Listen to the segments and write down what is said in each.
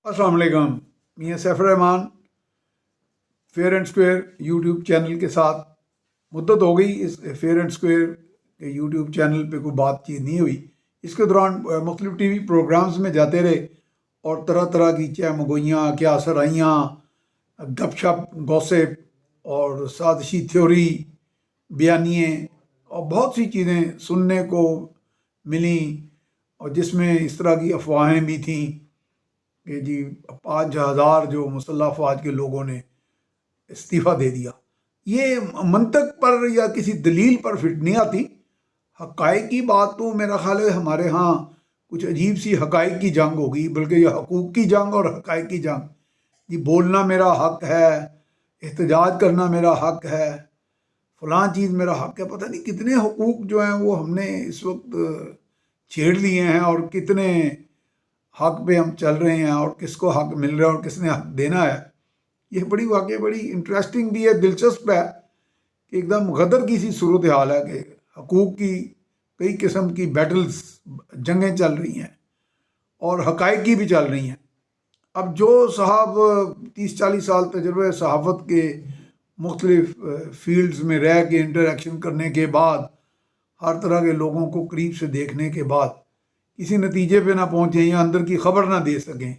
अस्सलाम वालेकुम। मियाँ Saifur Rahman fair and square YouTube channel के साथ मुद्दत हो गई। इस फेयर एंड स्क्वेयर के यूट्यूब चैनल पे कोई बातचीत नहीं हुई। इसके दौरान मुख्तलिफ टीवी प्रोग्राम्स में जाते रहे और तरह तरह की चाहे मगोइयाँ, क्या सराइयाँ, गपशप, गॉसिप और साजिशी थ्योरी, बयानिए और बहुत सी चीज़ें सुनने को मिली, और जिसमें इस तरह की अफवाहें भी थीं कि जी 5,000 जो मुसल्लह अफवाज के लोगों ने इस्तीफ़ा दे दिया। ये मंतक पर या किसी दलील पर फिट नहीं आती। हक़ाइक़ की बात तो मेरा ख़्याल है हमारे यहाँ कुछ अजीब सी हक़ाइक़ की जंग होगी, बल्कि ये हकूक़ की जंग और हक़ाइक़ की जंग। जी बोलना मेरा हक़ है, एहतजाज करना मेरा हक़ है, फ़लाँ चीज़ मेरा हक़ है। पता नहीं कितने हकूक़ जो हैं वो हमने इस वक्त छेड़ लिए हैं और कितने हक़ पे हम चल रहे हैं और किसको हक़ मिल रहा है और किसने हक़ देना है। ये बड़ी वाकई बड़ी इंटरेस्टिंग भी है, दिलचस्प है कि एकदम गदर की सी सूरत हाल है कि हकूक़ की कई किस्म की बैटल्स, जंगें चल रही हैं और हक़ाइक़ की भी चल रही हैं। अब जो साहब 30-40 साल तजुर्बे सहाफ़त के मुख्तलिफ फील्ड्स में रह के इंटरेक्शन करने के बाद, हर तरह के लोगों को करीब से देखने के बाद किसी नतीजे पे ना पहुँचें या अंदर की खबर ना दे सकें,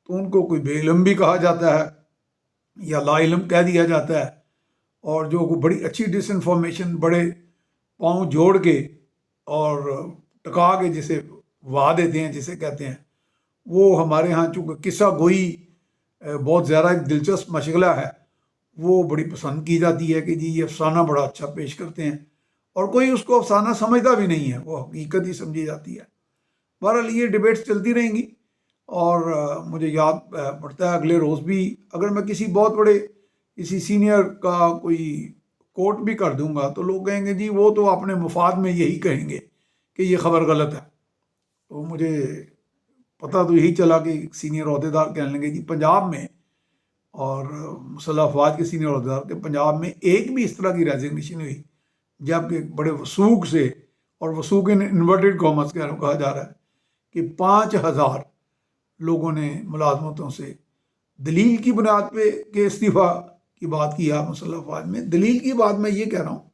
तो उनको कोई बेइल्म भी कहा जाता है या लाइल्म कह दिया जाता है। और जो बड़ी अच्छी डिसइंफॉर्मेशन बड़े पाँव जोड़ के और टका के जिसे वाह देते हैं, जिसे कहते हैं, वो हमारे यहाँ चूँकि किस्सा गोई बहुत ज़्यादा एक दिलचस्प मशगला है, वो बड़ी पसंद की जाती है कि जी ये अफसाना बड़ा अच्छा पेश करते हैं, और कोई उसको अफसाना समझता भी नहीं है, वो हकीकत ही समझी जाती है। बहरहाल ये डिबेट्स चलती रहेंगी और मुझे याद पड़ता है अगले रोज़ भी अगर मैं किसी बहुत बड़े किसी सीनियर का कोई कोट भी कर दूंगा तो लोग कहेंगे जी वो तो अपने मुफाद में यही कहेंगे कि ये ख़बर गलत है। तो मुझे पता तो यही चला कि सीनियर अहदेदार कहने लगे जी पंजाब में, और मुसल्लह अफवाज के सीनियर अहदेदार के पंजाब में एक भी इस तरह की रेजिग्नेशन हुई जबकि बड़े वसूख से, और वसूख इन इन्वर्टेड कॉमर्स कहा जा रहा है कि 5,000 लोगों ने मुलाजमतों से दलील की बुनियाद पे के इस्तीफ़ा की बात की है। मुसल्लह अफवाज में दलील की बात मैं ये कह रहा हूँ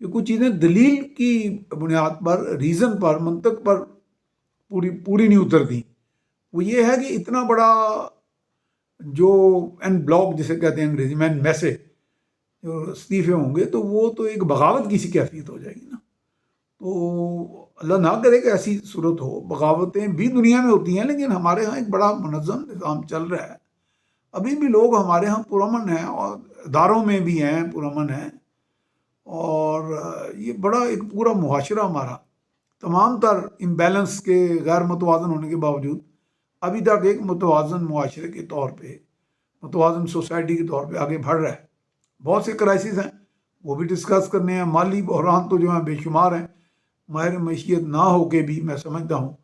कि कुछ चीज़ें दलील की बुनियाद पर, रीज़न पर, मंतक पर पूरी नहीं उतरती। वो ये है कि इतना बड़ा जो एन ब्लॉक जिसे कहते हैं अंग्रेजी में, मैसेज जो इस्तीफ़े होंगे तो वो तो एक बगावत की सी कैफियत हो जाएगी ना। तो अल्लाह ना करे कि ऐसी सूरत हो। बगावतें भी दुनिया में होती हैं, लेकिन हमारे यहाँ एक बड़ा मुनज़्ज़म निज़ाम चल रहा है। अभी भी लोग हमारे यहाँ पुरअमन हैं और इदारों में भी हैं, पुरअमन हैं, और ये बड़ा एक पूरा मुआशरा हमारा तमाम तर इम्बैलेंस के, गैर मुतवाज़न होने के बावजूद अभी तक एक मुतवाज़न मुआशरे के तौर पे, मुतवाज़न सोसाइटी के तौर पे आगे बढ़ रहा है। बहुत से क्राइसिस हैं, वो भी डिस्कस करने हैं। माली बहरान तो जो हैं बेशुमार हैं। माहिर मईशियत ना हो के भी मैं समझता हूँ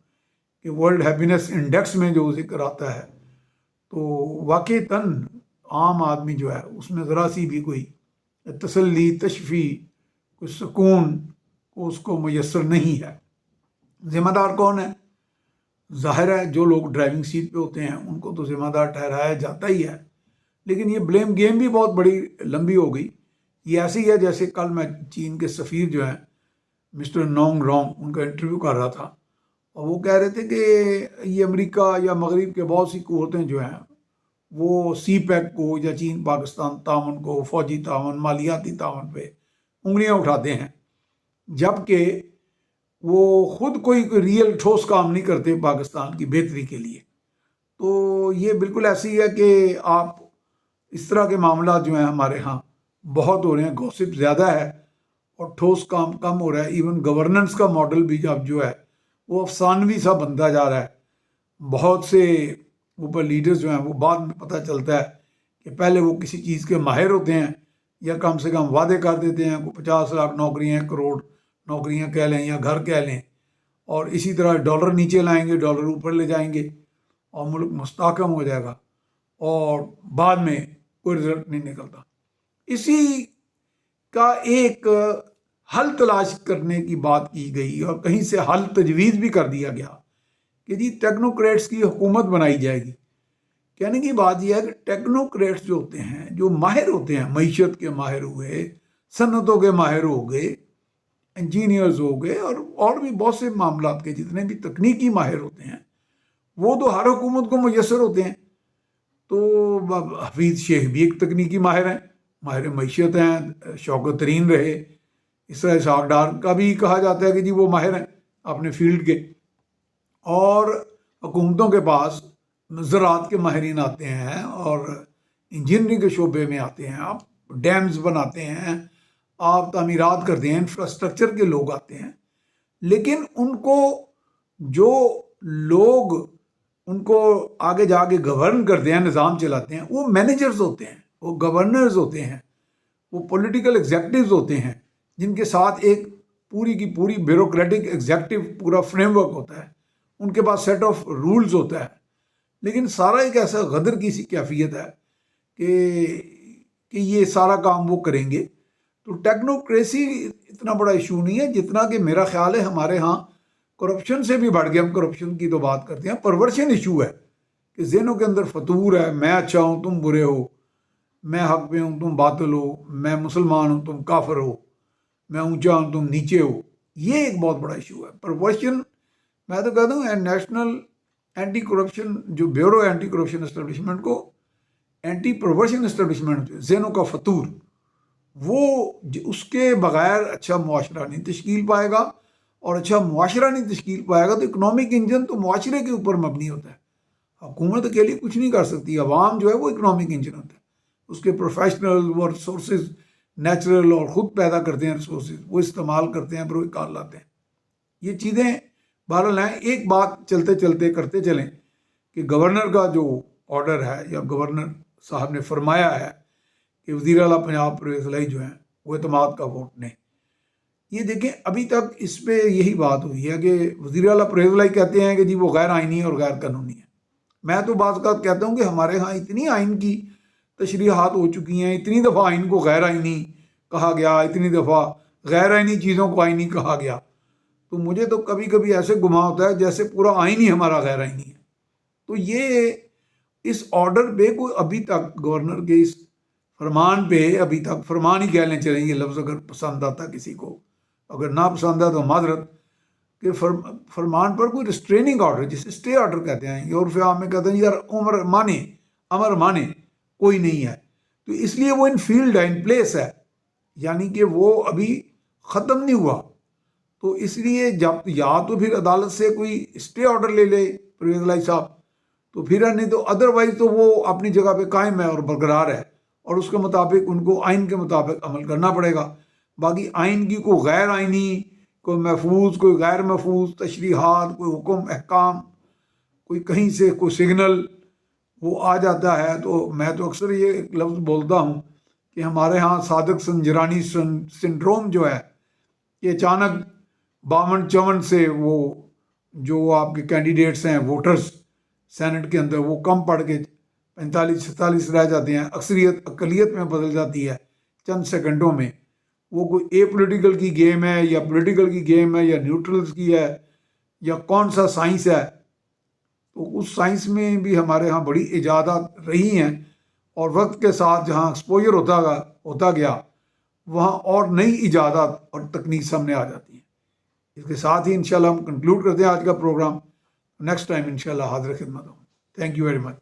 कि वर्ल्ड हैप्पीनेस इंडेक्स में जो जिक्र आता है तो वाक़ईतन आम आदमी जो है उसमें ज़रा सी भी कोई तसल्ली, तशफ़ी, कोई सुकून को उसको मुयस्सर नहीं है। ज़िम्मेदार कौन है? ज़ाहिर है जो लोग ड्राइविंग सीट पे होते हैं उनको तो ज़िम्मेदार ठहराया जाता ही है, लेकिन ये ब्लेम गेम भी बहुत बड़ी लंबी हो गई। ये ऐसी है जैसे कल मैं चीन के सफ़ीर जो हैं मिस्टर नोंग रोंग, उनका इंटरव्यू कर रहा था और वो कह रहे थे कि ये अमेरिका या मगरिब के बहुत सी कुव्वतें जो हैं वो सी पैक को या चीन पाकिस्तान ताउन को, फ़ौजी ताउन, मालियाती ताउन पे उंगलियां उठाते हैं, जबकि वो ख़ुद कोई रियल ठोस काम नहीं करते पाकिस्तान की बेहतरी के लिए। तो ये बिल्कुल ऐसी है कि आप इस तरह के मामला जो हैं हमारे यहाँ बहुत हो रहे हैं, गॉसिप ज़्यादा है और ठोस काम कम हो रहा है। इवन गवर्नेंस का मॉडल भी अब जो है वो अफसानवी सा बनता जा रहा है। बहुत से ऊपर लीडर्स जो हैं वो बाद में पता चलता है कि पहले वो किसी चीज़ के माहिर होते हैं या कम से कम वादे कर देते हैं, को 50 लाख नौकरियाँ, करोड़ नौकरियाँ कह लें या घर कह लें, और इसी तरह डॉलर नीचे लाएंगे, डॉलर ऊपर ले जाएंगे और मुल्क मुस्तहकम हो जाएगा, और बाद में कोई रिजल्ट नहीं निकलता। इसी का एक हल तलाश करने की बात की गई और कहीं से हल तजवीज़ भी कर दिया गया कि जी टेक्नोक्रेट्स की हुकूमत बनाई जाएगी। کہنے کی بات یہ ہے کہ ٹیکنوکریٹس جو ہوتے ہیں، جو ماہر ہوتے ہیں، معیشت کے ماہر ہوئے، صنعتوں کے ماہر ہو گئے، انجینئرز ہو گئے، اور بھی بہت سے معاملات کے جتنے بھی تکنیکی ماہر ہوتے ہیں، وہ تو ہر حکومت کو میسر ہوتے ہیں. تو حفیظ شیخ بھی ایک تکنیکی ماہر ہیں، ماہر معیشت ہیں، شوکت ترین رہے. اس طرح اسحاق ڈار کا بھی کہا جاتا ہے کہ جی وہ ماہر ہیں اپنے فیلڈ کے. اور حکومتوں کے پاس زراعت کے ماہرین آتے ہیں اور انجینئرنگ کے شعبے میں آتے ہیں، آپ ڈیمز بناتے ہیں، آپ تعمیرات کرتے ہیں، انفراسٹرکچر کے لوگ آتے ہیں. لیکن ان کو جو لوگ ان کو آگے جا کے گورن کرتے ہیں، نظام چلاتے ہیں، وہ مینیجرز ہوتے ہیں، وہ گورنرز ہوتے ہیں، وہ پولیٹیکل ایگزیکٹوز ہوتے ہیں، جن کے ساتھ ایک پوری کی پوری بیوروکریٹک ایگزیکٹو پورا فریم ورک ہوتا ہے. ان کے پاس سیٹ آف رولز ہوتا ہے. لیکن سارا ایک ایسا غدر کی سی کیفیت ہے کہ یہ سارا کام وہ کریں گے. تو ٹیکنوکریسی اتنا بڑا ایشو نہیں ہے جتنا کہ میرا خیال ہے ہمارے ہاں کرپشن سے بھی بڑھ گیا. ہم کرپشن کی تو بات کرتے ہیں، پرورشن ایشو ہے کہ ذہنوں کے اندر فطور ہے، میں اچھا ہوں تم برے ہو، میں حق پہ ہوں تم باطل ہو، میں مسلمان ہوں تم کافر ہو، میں اونچا ہوں تم نیچے ہو. یہ ایک بہت بڑا ایشو ہے پرورشن. میں تو کہتا ہوں نیشنل اینٹی کرپشن جو بیورو اینٹی کرپشن اسٹیبلشمنٹ کو اینٹی پرورشن اسٹیبلشمنٹ، ذہنوں کا فطور، وہ اس کے بغیر اچھا معاشرہ نہیں تشکیل پائے گا. اور اچھا معاشرہ نہیں تشکیل پائے گا تو اکنامک انجن تو معاشرے کے اوپر مبنی ہوتا ہے. حکومت کے لیے کچھ نہیں کر سکتی. عوام جو ہے وہ اکنامک انجن ہوتا ہے. اس کے پروفیشنل وہ ریسورسز نیچرل اور خود پیدا کرتے ہیں ریسورسز، وہ استعمال کرتے ہیں، پھر وہ نکال لاتے ہیں. یہ چیزیں بہرحال ہیں. ایک بات چلتے چلتے کرتے چلیں کہ گورنر کا جو آرڈر ہے یا گورنر صاحب نے فرمایا ہے کہ وزیر اعلیٰ پنجاب پرویز الہی جو ہیں وہ اعتماد کا ووٹ نہیں. یہ دیکھیں ابھی تک اس پہ یہی بات ہوئی ہے کہ وزیر اعلیٰ پرویز الہی کہتے ہیں کہ جی وہ غیر آئینی اور غیر قانونی ہے. میں تو بعض اوقات کہتا ہوں کہ ہمارے ہاں اتنی آئین کی تشریحات ہو چکی ہیں، اتنی دفعہ آئین کو غیر آئینی کہا گیا، اتنی دفعہ غیر آئینی چیزوں کو آئینی کہا گیا. تو مجھے تو کبھی کبھی ایسے گما ہوتا ہے جیسے پورا آئین ہی ہمارا غیر آئینی ہے. تو یہ اس آرڈر پہ کوئی ابھی تک گورنر کے اس فرمان پہ ابھی تک فرمان ہی کہہ لیں چلیں، یہ لفظ اگر پسند آتا کسی کو، اگر نہ پسند ہے تو معذرت، کہ فرمان پر کوئی ریسٹریننگ آرڈر جسے اسٹے آرڈر کہتے ہیں، یورپ عام میں کہتے ہیں یار امر مانے کوئی نہیں ہے. تو اس لیے وہ ان فیلڈ ہے، ان پلیس ہے، یعنی کہ وہ ابھی ختم نہیں ہوا. تو اس لیے جب یا تو پھر عدالت سے کوئی اسٹے آرڈر لے لے پرویز الہی صاحب، تو پھر نہیں تو ادروائز تو وہ اپنی جگہ پہ قائم ہے اور برقرار ہے، اور اس کے مطابق ان کو آئین کے مطابق عمل کرنا پڑے گا. باقی آئین کی کوئی غیر آئینی، کوئی محفوظ، کوئی غیر محفوظ تشریحات، کوئی حکم احکام، کوئی کہیں سے کوئی سگنل وہ آ جاتا ہے. تو میں تو اکثر یہ لفظ بولتا ہوں کہ ہمارے ہاں صادق سنجرانی سنڈروم جو ہے، کہ اچانک 52-54 سے وہ جو آپ کے کینڈیڈیٹس ہیں ووٹرز سینٹ کے اندر وہ کم پڑ کے 45-47 رہ جاتے ہیں، اکثریت اقلیت میں بدل جاتی ہے چند سیکنڈوں میں. وہ کوئی اے پولیٹیکل کی گیم ہے یا پولیٹیکل کی گیم ہے یا نیوٹرلز کی ہے یا کون سا سائنس ہے. تو اس سائنس میں بھی ہمارے ہاں بڑی ایجادات رہی ہیں، اور وقت کے ساتھ جہاں ایکسپوجر ہوتا گیا وہاں اور نئی ایجادات اور تکنیک سامنے آ جاتی ہیں. اس کے ساتھ ہی انشاءاللہ ہم کنکلوڈ کرتے ہیں آج کا پروگرام. نیکسٹ ٹائم انشاءاللہ حاضر خدمت ہوں. Thank you very much.